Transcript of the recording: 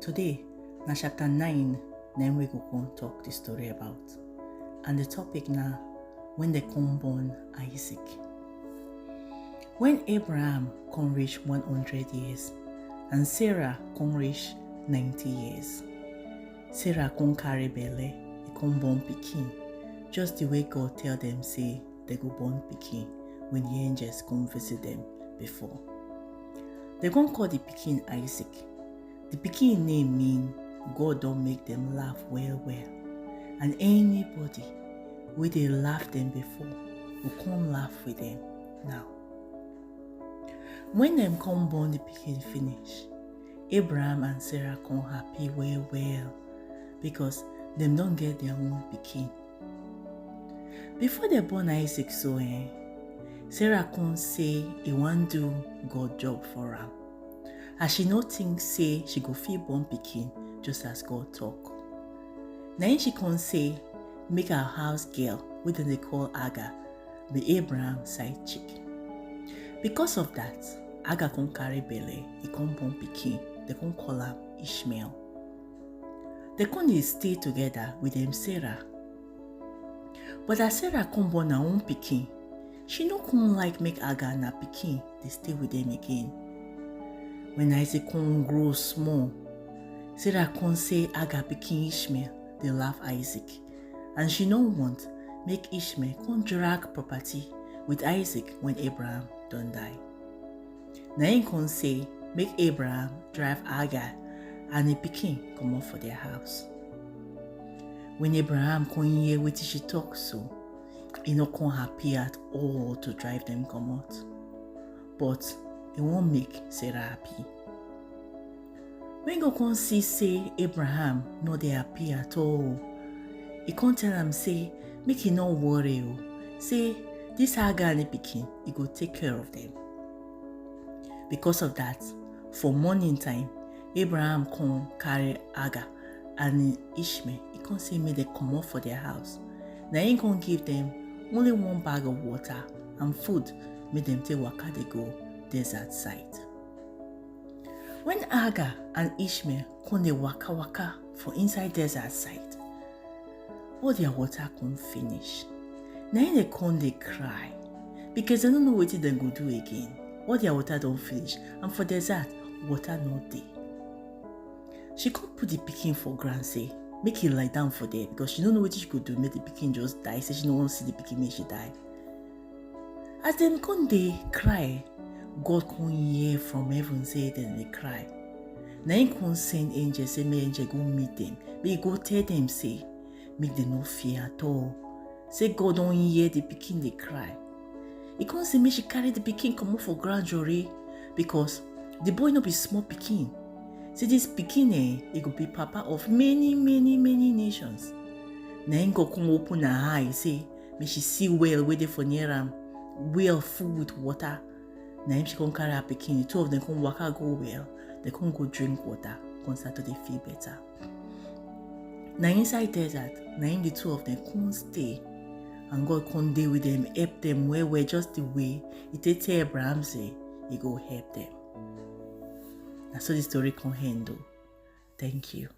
Today, na chapter 9, then we go come talk the story about. And the topic now, when they come born Isaac. When Abraham come reach 100 years, and Sarah come reach 90 years, Sarah come carry belle, he come born pikin, just the way God tell them say they go born pikin when the angels come visit them before. They gon call the pikin Isaac. The pikin name mean God don't make them laugh well. And anybody wey they laugh them before will come laugh with them now. When them come born the pikin finish, Abraham and Sarah come happy well because them don't get their own pikin. Before they born Isaac Sarah come say he want do God job for her. As she no think say she go fit born pikin just as God talk. Now she come say make her house girl wey dem dey call Agar be Abraham side chick. Because of that, Agar come carry belle, he come born pikin, they come call am Ishmael. They come dey stay together with them Sarah. But as Sarah come born her own pikin, she no come like make Agar and her pikin dey stay with them again. When Isaac come grow small, Sarah come say Agar pikin Ishmael dey laugh Isaac, and she no want make Ishmael come drag property with Isaac when Abraham don die. Na him come say make Abraham drive Agar and the pikin comot for their house. When Abraham come hear wetin she talk so, he no come happy at all to drive them comot, but he won't make Sarah happy. When God come see say Abraham no dey happy at all, he come tell am say make he no worry say this Agar and the pikin, he go take care of them. Because of that, for morning time, Abraham come carry Agar and Ishmael, he come say make they comot for their house. Now he come give them only one bag of water and food, make them take waka they go desert side. When Agar and Ishmael come dey waka for inside desert side, all their water come finish. Now they come dey cry because they don't know wetin dem go do again. All their water don't finish, and for desert, water no dey. She come put the pikin for ground, say make he lie down for there because she don't know what she could do, make the pikin just die. Say she no want to see the pikin make she die. As them come dey cry, God come hear from heaven say them dey cry. Now he come send angel, say make angel go meet them. Make go tell them say make them no fear at all. Say God don't hear the pikin dey cry. He come say make she carry the pikin comot for ground jore because the boy no be small pikin. Say this pikin he go be papa of many nations. Now he go come open her eye, say make she see well where they for near am, well full with water. Now she come carry her pikin, the two of them come waka go well, they come go drink water, come start to dey feel better. Now inside desert, now the two of them come stay, and God come dey with them, help them well just the way he take tell Abraham say he go help them. That's how the story come end. Thank you.